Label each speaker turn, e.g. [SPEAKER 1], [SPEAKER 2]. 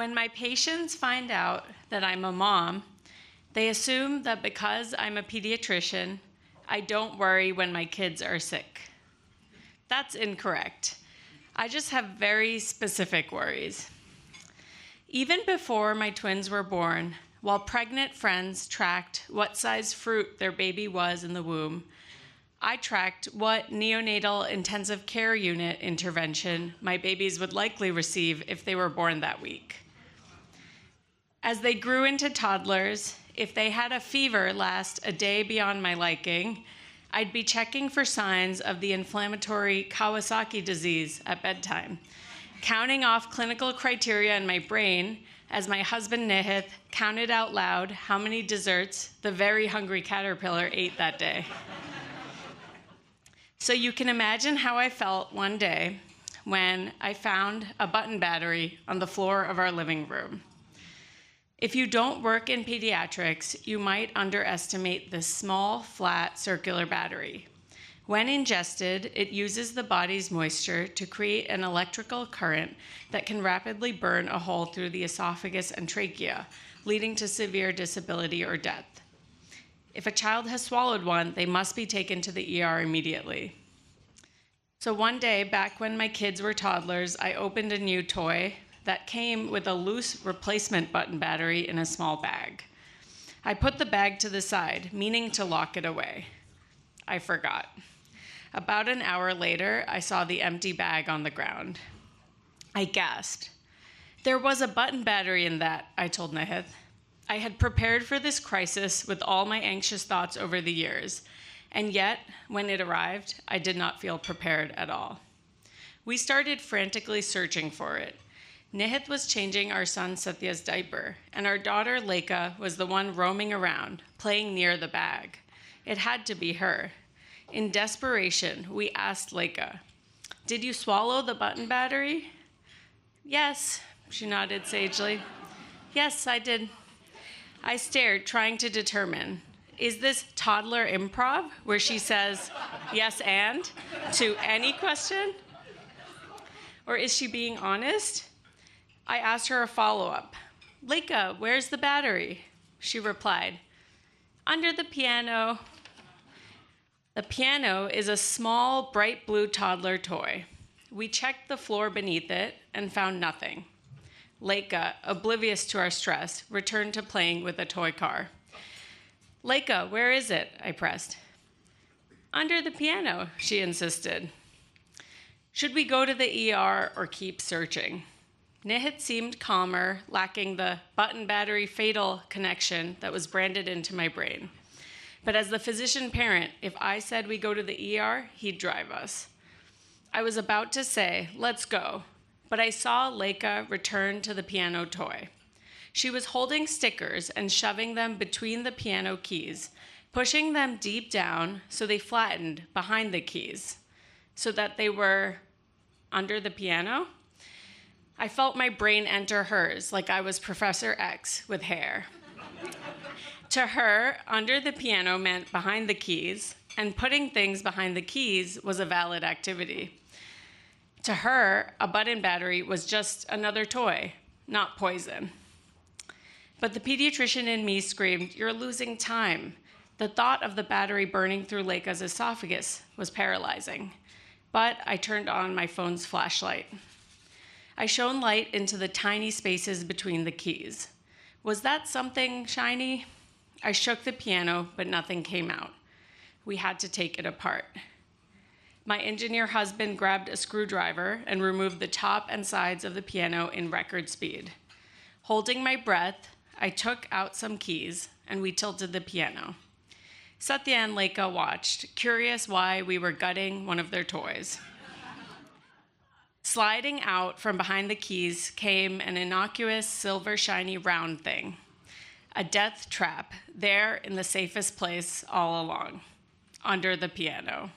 [SPEAKER 1] When my patients find out that I'm a mom, they assume that because I'm a pediatrician, I don't worry when my kids are sick. That's incorrect. I just have very specific worries. Even before my twins were born, while pregnant friends tracked what size fruit their baby was in the womb, I tracked what neonatal intensive care unit intervention my babies would likely receive if they were born that week. As they grew into toddlers, if they had a fever last a day beyond my liking, I'd be checking for signs of the inflammatory Kawasaki disease at bedtime, counting off clinical criteria in my brain as my husband Nihith counted out loud how many desserts the very hungry caterpillar ate that day. So you can imagine how I felt one day when I found a button battery on the floor of our living room. If you don't work in pediatrics, you might underestimate this small, flat, circular battery. When ingested, it uses the body's moisture to create an electrical current that can rapidly burn a hole through the esophagus and trachea, leading to severe disability or death. If a child has swallowed one, they must be taken to the ER immediately. So one day, back when my kids were toddlers, I opened a new toy that came with a loose replacement button battery in a small bag. I put the bag to the side, meaning to lock it away. I forgot. About an hour later, I saw the empty bag on the ground. I gasped. There was a button battery in that, I told Nihith. I had prepared for this crisis with all my anxious thoughts over the years, and yet, when it arrived, I did not feel prepared at all. We started frantically searching for it. Nihith was changing our son Satya's diaper, and our daughter Lekha was the one roaming around, playing near the bag. It had to be her. In desperation, we asked Lekha, "Did you swallow the button battery?" "Yes," she nodded sagely. "Yes, I did." I stared, trying to determine, is this toddler improv, where she says, "Yes, and," to any question? Or is she being honest? I asked her a follow-up. "Lekha, where's the battery?" She replied, "Under the piano." The piano is a small, bright blue toddler toy. We checked the floor beneath it and found nothing. Lekha, oblivious to our stress, returned to playing with a toy car. "Lekha, where is it?" I pressed. "Under the piano," she insisted. Should we go to the ER or keep searching? Nihith seemed calmer, lacking the button battery fatal connection that was branded into my brain. But as the physician parent, if I said we go to the ER, he'd drive us. I was about to say, "Let's go," but I saw Lekha return to the piano toy. She was holding stickers and shoving them between the piano keys, pushing them deep down so they flattened behind the keys, so that they were under the piano. I felt my brain enter hers like I was Professor X with hair. To her, under the piano meant behind the keys, and putting things behind the keys was a valid activity. To her, a button battery was just another toy, not poison. But the pediatrician in me screamed, "You're losing time." The thought of the battery burning through Lekha's esophagus was paralyzing. But I turned on my phone's flashlight. I shone light into the tiny spaces between the keys. Was that something shiny? I shook the piano, but nothing came out. We had to take it apart. My engineer husband grabbed a screwdriver and removed the top and sides of the piano in record speed. Holding my breath, I took out some keys, and we tilted the piano. Satya and Lekha watched, curious why we were gutting one of their toys. Sliding out from behind the keys came an innocuous, silver shiny round thing. A death trap, there in the safest place all along, under the piano.